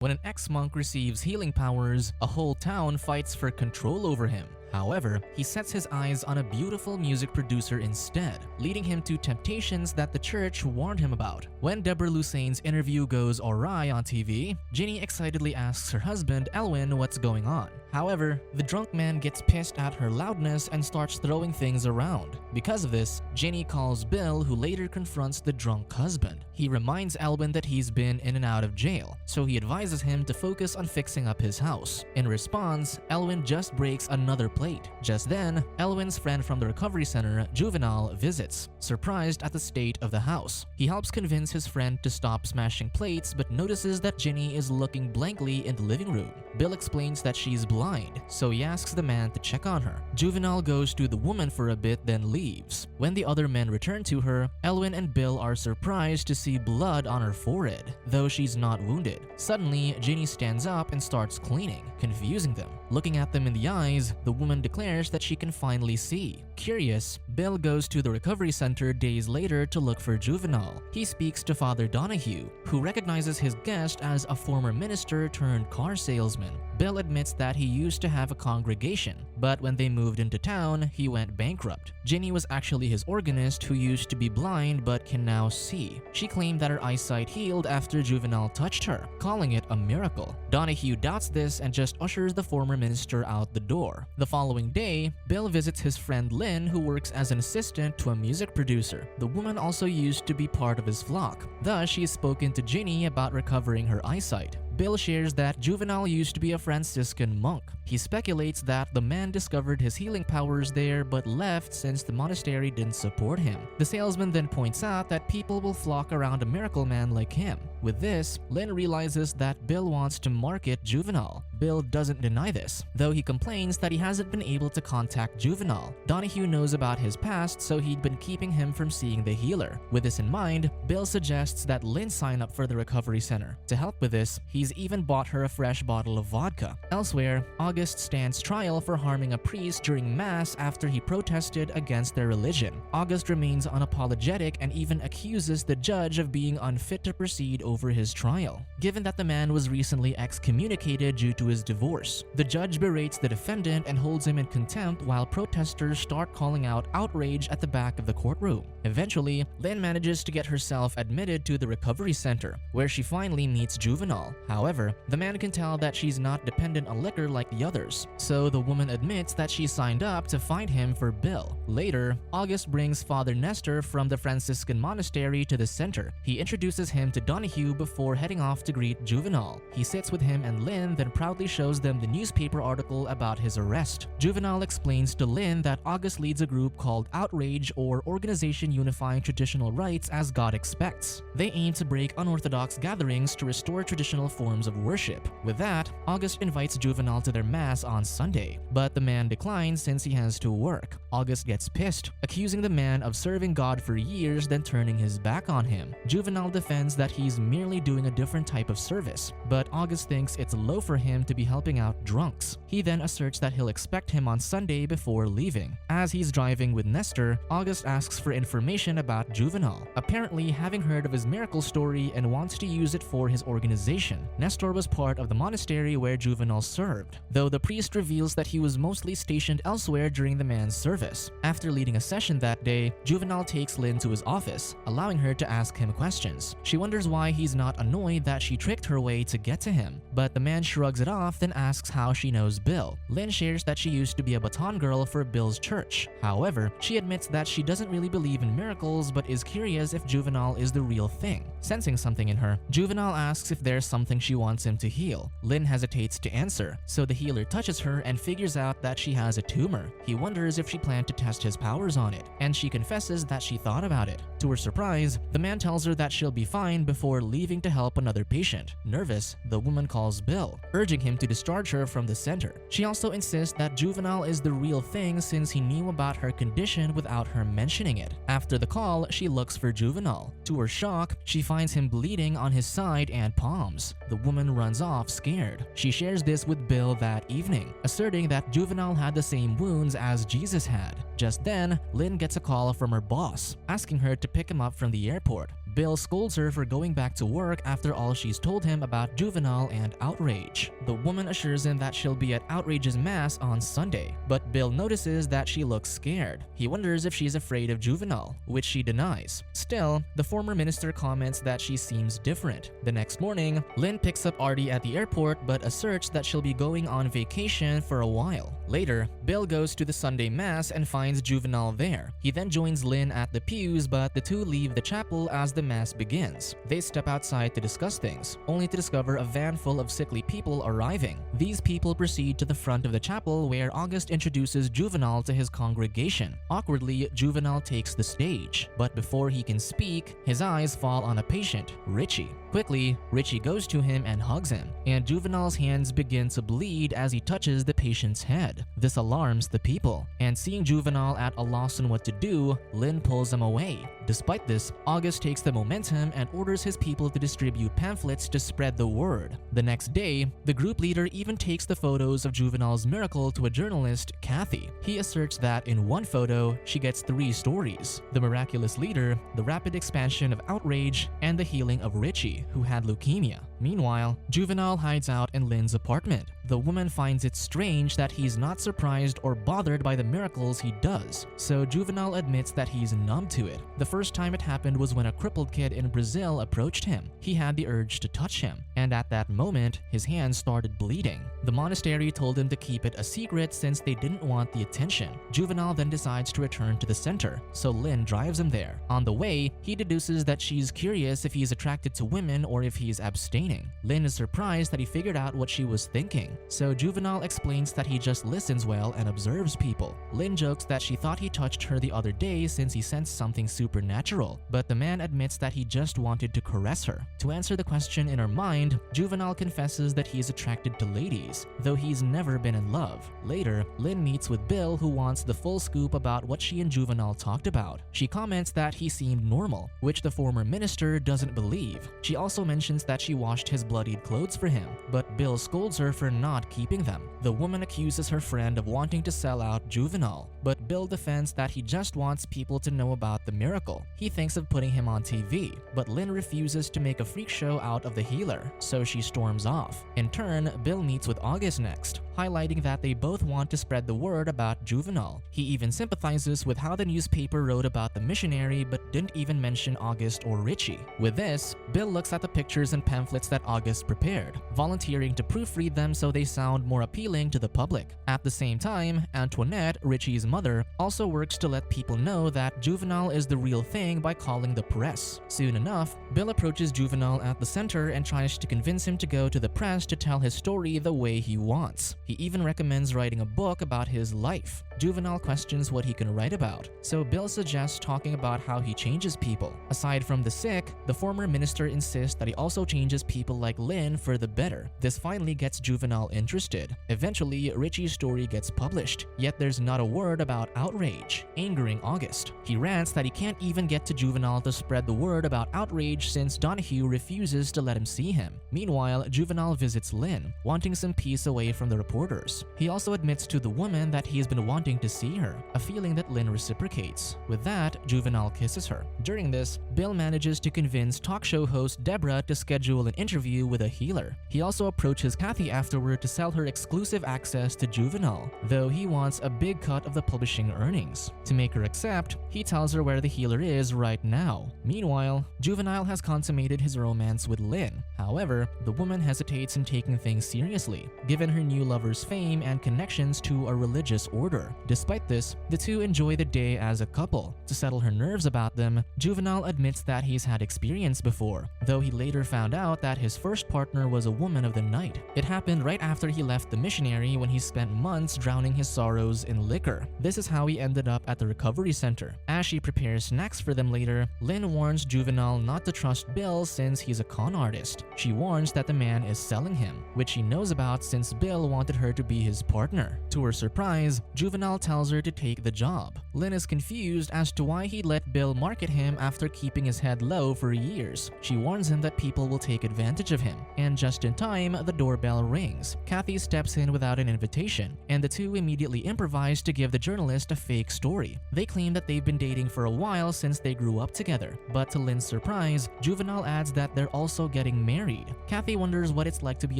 When an ex-monk receives healing powers, a whole town fights for control over him. However, he sets his eyes on a beautiful music producer instead, leading him to temptations that the church warned him about. When Deborah Lusane's interview goes awry on TV, Ginny excitedly asks her husband Elwin what's going on. However, the drunk man gets pissed at her loudness and starts throwing things around. Because of this, Ginny calls Bill, who later confronts the drunk husband. He reminds Elwin that he's been in and out of jail, so he advises him to focus on fixing up his house. In response, Elwin just breaks another plate. Just then, Elwin's friend from the recovery center, Juvenal, visits, surprised at the state of the house. He helps convince his friend to stop smashing plates but notices that Ginny is looking blankly in the living room. Bill explains that she's blind, so he asks the man to check on her. Juvenal goes to the woman for a bit then leaves. When the other men return to her, Elwin and Bill are surprised to see blood on her forehead, though she's not wounded. Suddenly, Ginny stands up and starts cleaning, confusing them. Looking at them in the eyes, the woman declares that she can finally see. Curious, Bill goes to the recovery center days later to look for Juvenal. He speaks to Father Donahue, who recognizes his guest as a former minister turned car salesman. Bill admits that he used to have a congregation, but when they moved into town, he went bankrupt. Ginny was actually his organist who used to be blind but can now see. She claimed that her eyesight healed after Juvenal touched her, calling it a miracle. Donahue doubts this and just ushers the former minister out the door. The following day, Bill visits his friend Lynn, who works as an assistant to a music producer. The woman also used to be part of his flock. Thus, she has spoken to Ginny about recovering her eyesight. Bill shares that Juvenal used to be a Franciscan monk. He speculates that the man discovered his healing powers there but left since the monastery didn't support him. The salesman then points out that people will flock around a miracle man like him. With this, Lynn realizes that Bill wants to market Juvenal. Bill doesn't deny this, though he complains that he hasn't been able to contact Juvenal. Donahue knows about his past, so he'd been keeping him from seeing the healer. With this in mind, Bill suggests that Lynn sign up for the recovery center. To help with this, he's even bought her a fresh bottle of vodka. Elsewhere, August stands trial for harming a priest during mass after he protested against their religion. August remains unapologetic and even accuses the judge of being unfit to proceed over his trial, given that the man was recently excommunicated due to his divorce. The judge berates the defendant and holds him in contempt while protesters start calling out outrage at the back of the courtroom. Eventually, Lynn manages to get herself admitted to the recovery center, where she finally meets Juvenal. However, the man can tell that she's not dependent on liquor like the others, so the woman admits that she signed up to find him for Bill. Later, August brings Father Nestor from the Franciscan monastery to the center. He introduces him to Donahue before heading off to greet Juvenal. He sits with him and Lynn, then proudly shows them the newspaper article about his arrest. Juvenal explains to Lynn that August leads a group called Outrage, or Organization Unifying Traditional Rites as God Expects. They aim to break unorthodox gatherings to restore traditional forms of worship. With that, August invites Juvenal to their mass on Sunday, but the man declines since he has to work. August gets pissed, accusing the man of serving God for years then turning his back on him. Juvenal defends that he's merely doing a different type of service, but August thinks it's low for him to be helping out drunks. He then asserts that he'll expect him on Sunday before leaving. As he's driving with Nestor, August asks for information about Juvenal, apparently having heard of his miracle story and wants to use it for his organization. Nestor was part of the monastery where Juvenal served, though the priest reveals that he was mostly stationed elsewhere during the man's service. After leading a session that day, Juvenal takes Lynn to his office, allowing her to ask him questions. She wonders why he's not annoyed that she tricked her way to get to him, but the man shrugs it off then asks how she knows Bill. Lynn shares that she used to be a baton girl for Bill's church. However, she admits that she doesn't really believe in miracles but is curious if Juvenal is the real thing. Sensing something in her, Juvenal asks if there's something she wants him to heal. Lynn hesitates to answer, so the healer touches her and figures out that she has a tumor. He wonders if she planned to test his powers on it, and she confesses that she thought about it. To her surprise, the man tells her that she'll be fine before leaving to help another patient. Nervous, the woman calls Bill, urging him to discharge her from the center. She also insists that Juvenal is the real thing since he knew about her condition without her mentioning it. After the call, she looks for Juvenal. To her shock, she finds him bleeding on his side and palms. The woman runs off scared. She shares this with Bill that evening, asserting that Juvenal had the same wounds as Jesus had. Just then, Lynn gets a call from her boss, asking her to pick him up from the airport. Bill scolds her for going back to work after all she's told him about Juvenal and Outrage. The woman assures him that she'll be at Outrage's mass on Sunday, but Bill notices that she looks scared. He wonders if she's afraid of Juvenal, which she denies. Still, the former minister comments that she seems different. The next morning, Lynn picks up Artie at the airport but asserts that she'll be going on vacation for a while. Later, Bill goes to the Sunday mass and finds Juvenal there. He then joins Lynn at the pews, but the two leave the chapel as the mass begins. They step outside to discuss things, only to discover a van full of sickly people arriving. These people proceed to the front of the chapel where August introduces Juvenal to his congregation. Awkwardly, Juvenal takes the stage, but before he can speak, his eyes fall on a patient, Richie. Quickly, Richie goes to him and hugs him, and Juvenal's hands begin to bleed as he touches the patient's head. This alarms the people, and seeing Juvenal at a loss on what to do, Lynn pulls him away. Despite this, August takes the momentum and orders his people to distribute pamphlets to spread the word. The next day, the group leader even takes the photos of Juvenal's miracle to a journalist, Kathy. He asserts that in one photo, she gets 3 stories: the miraculous leader, the rapid expansion of Outrage, and the healing of Richie, who had leukemia. Meanwhile, Juvenal hides out in Lynn's apartment. The woman finds it strange that he's not surprised or bothered by the miracles he does, so Juvenal admits that he's numb to it. The first time it happened was when a crippled kid in Brazil approached him. He had the urge to touch him, and at that moment, his hands started bleeding. The monastery told him to keep it a secret since they didn't want the attention. Juvenal then decides to return to the center, so Lynn drives him there. On the way, he deduces that she's curious if he's attracted to women or if he's abstaining. Lynn is surprised that he figured out what she was thinking, so Juvenal explains that he just listens well and observes people. Lynn jokes that she thought he touched her the other day since he sensed something supernatural, but the man admits that he just wanted to caress her. To answer the question in her mind, Juvenal confesses that he is attracted to ladies, though he's never been in love. Later, Lynn meets with Bill, who wants the full scoop about what she and Juvenal talked about. She comments that he seemed normal, which the former minister doesn't believe. She also mentions that she washed his bloodied clothes for him, but Bill scolds her for not keeping them. The woman accuses her friend of wanting to sell out Juvenal, but Bill defends that he just wants people to know about the miracle. He thinks of putting him on TV, but Lynn refuses to make a freak show out of the healer, so she storms off. In turn, Bill meets with August next, highlighting that they both want to spread the word about Juvenal. He even sympathizes with how the newspaper wrote about the missionary but didn't even mention August or Richie. With this, Bill looks at the pictures and pamphlets that August prepared, volunteering to proofread them so they sound more appealing to the public. At the same time, Antoinette, Richie's mother, also works to let people know that Juvenal is the real thing by calling the press. Soon enough, Bill approaches Juvenal at the center and tries to convince him to go to the press to tell his story the way he wants. He even recommends writing a book about his life. Juvenal questions what he can write about, so Bill suggests talking about how he changes people. Aside from the sick, the former minister insists that he also changes people like Lynn for the better. This finally gets Juvenal interested. Eventually, Richie's story gets published, yet there's not a word about Outrage, angering August. He rants that he can't even get to Juvenal to spread the word about Outrage since Donahue refuses to let him see him. Meanwhile, Juvenal visits Lynn, wanting some peace away from the reporters. He also admits to the woman that he's been wanting to see her, a feeling that Lynn reciprocates. With that, Juvenal kisses her. During this, Bill manages to convince talk show host Deborah to schedule an interview with a healer. He also approaches Kathy afterward to sell her exclusive access to Juvenal, though he wants a big cut of the publishing earnings. To make her accept, he tells her where the healer is right now. Meanwhile, Juvenal has consummated his romance with Lynn. However, the woman hesitates in taking things seriously, given her new lover's fame and connections to a religious order. Despite this, the two enjoy the day as a couple. To settle her nerves about them, Juvenal admits that he's had experience before, though he later found out that his first partner was a woman of the night. It happened right after he left the missionary when he spent months drowning his sorrows in liquor. This is how he ended up at the recovery center. As she prepares snacks for them later, Lynn warns Juvenal not to trust Bill since he's a con artist. She warns that the man is selling him, which she knows about since Bill wanted her to be his partner. To her surprise, Juvenal tells her to take the job. Lynn is confused as to why he let Bill market him after keeping his head low for years. She warns him that people will take advantage of him, and just in time, the doorbell rings. Kathy steps in without an invitation, and the two immediately improvise to give the journalist a fake story. They claim that they've been dating for a while since they grew up together, but to Lynn's surprise, Juvenal adds that they're also getting married. Kathy wonders what it's like to be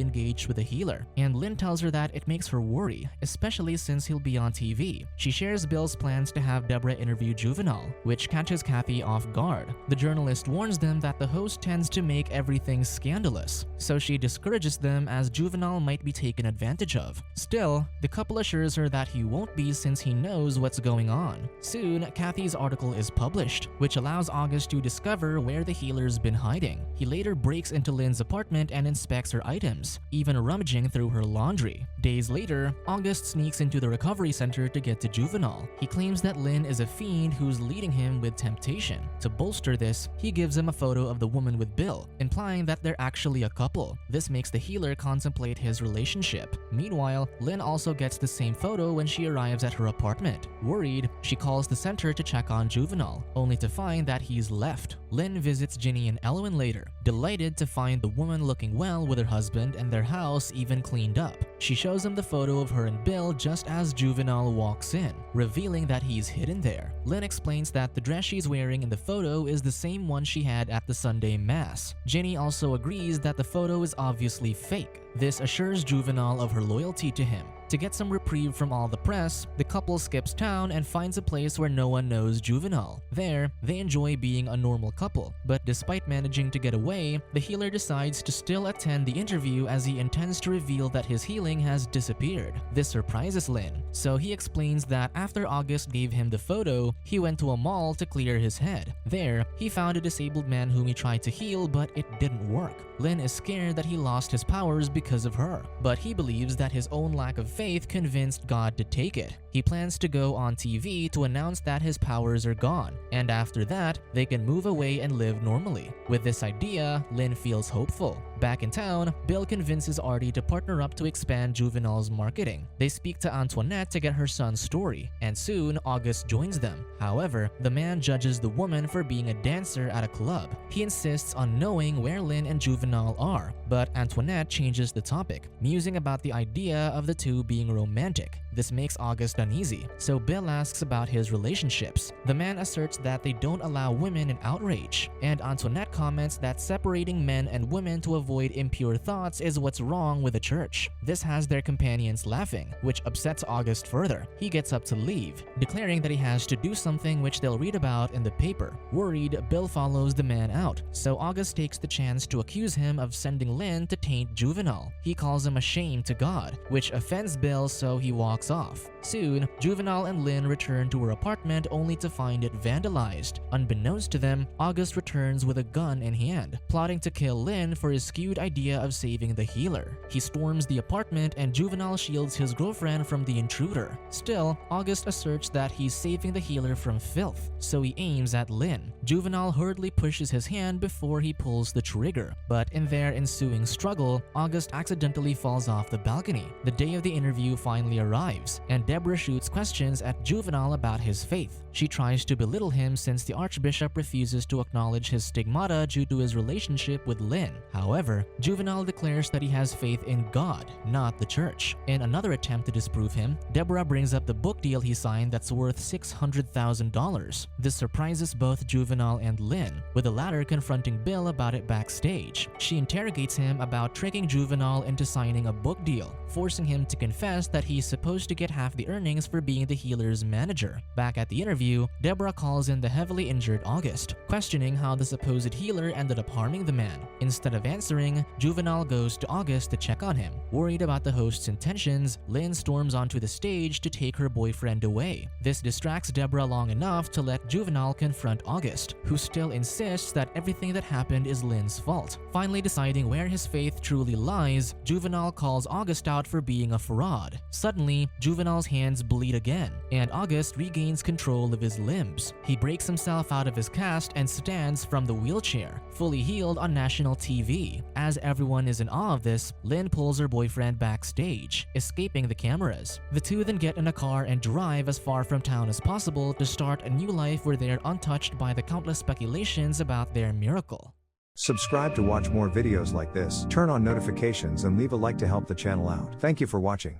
engaged with a healer, and Lynn tells her that it makes her worry, especially since he'll be on TV. She shares Bill's plans to have Deborah interview Juvenal, which catches Kathy off guard. The journalist warns them that the host tends to make everything scandalous, so she discourages them as Juvenal might be taken advantage of. Still, the couple assures her that he won't be since he knows what's going on. Soon, Kathy's article is published, which allows August to discover where the healer's been hiding. He later breaks into Lynn's apartment and inspects her items, even rummaging through her laundry. Days later, August sneaks into the recovery center to get to Juvenal. He claims that Lynn is a fiend who's leading him with temptation. To bolster this, he gives him a photo of the woman with Bill, implying that they're actually a couple. This makes the healer contemplate his relationship. Meanwhile, Lynn also gets the same photo when she arrives at her apartment. Worried, she calls the center to check on Juvenal, only to find that he's left. Lynn visits Ginny and Elwyn later, delighted to find the woman looking well with her husband and their house even cleaned up. She shows him the photo of her and Bill just as Juvenal walks in, revealing that he's hidden there. Lynn explains that the dress she's wearing in the photo is the same one she had at the Sunday Mass. Ginny also agrees that the photo is obviously fake. This assures Juvenal of her loyalty to him. To get some reprieve from all the press, the couple skips town and finds a place where no one knows Juvenal. There, they enjoy being a normal couple, but despite managing to get away, the healer decides to still attend the interview as he intends to reveal that his healing has disappeared. This surprises Lynn, so he explains that after August gave him the photo, he went to a mall to clear his head. There, he found a disabled man whom he tried to heal, but it didn't work. Lynn is scared that he lost his powers because of her, but he believes that his own lack of faith convinced God to take it. He plans to go on TV to announce that his powers are gone, and after that, they can move away and live normally. With this idea, Lynn feels hopeful. Back in town, Bill convinces Artie to partner up to expand Juvenal's marketing. They speak to Antoinette to get her son's story, and soon August joins them. However, the man judges the woman for being a dancer at a club. He insists on knowing where Lynn and Juvenal are, but Antoinette changes the topic, musing about the idea of the two being romantic. This makes August uneasy, so Bill asks about his relationships. The man asserts that they don't allow women in outrage, and Antoinette comments that separating men and women to avoid impure thoughts is what's wrong with the church. This has their companions laughing, which upsets August further. He gets up to leave, declaring that he has to do something which they'll read about in the paper. Worried, Bill follows the man out, so August takes the chance to accuse him of sending Lynn to taint Juvenal. He calls him a shame to God, which offends Bill, so he walks off. Soon, Juvenal and Lynn return to her apartment only to find it vandalized. Unbeknownst to them, August returns with a gun in hand, plotting to kill Lynn for his skewed idea of saving the healer. He storms the apartment and Juvenal shields his girlfriend from the intruder. Still, August asserts that he's saving the healer from filth, so he aims at Lynn. Juvenal hurriedly pushes his hand before he pulls the trigger, but in their ensuing struggle, August accidentally falls off the balcony. The day of the interview finally arrives, and Deborah shoots questions at Juvenal about his faith. She tries to belittle him since the Archbishop refuses to acknowledge his stigmata due to his relationship with Lynn. However, Juvenal declares that he has faith in God, not the church. In another attempt to disprove him, Deborah brings up the book deal he signed that's worth $600,000. This surprises both Juvenal and Lynn, with the latter confronting Bill about it backstage. She interrogates him about tricking Juvenal into signing a book deal, forcing him to confess that he's supposed to get half the earnings for being the healer's manager. Back at the interview, Deborah calls in the heavily injured August, questioning how the supposed healer ended up harming the man. Instead of answering, Juvenal goes to August to check on him. Worried about the host's intentions, Lynn storms onto the stage to take her boyfriend away. This distracts Deborah long enough to let Juvenal confront August, who still insists that everything that happened is Lynn's fault. Finally deciding where his faith truly lies, Juvenal calls August out for being a fraud. Suddenly, Juvenal's hands bleed again, and August regains control of his limbs. He breaks himself out of his cast and stands from the wheelchair, fully healed on national TV. As everyone is in awe of this, Lynn pulls her boyfriend backstage, escaping the cameras. The two then get in a car and drive as far from town as possible to start a new life where they are untouched by the countless speculations about their miracle. Subscribe to watch more videos like this, turn on notifications and leave a like to help the channel out. Thank you for watching.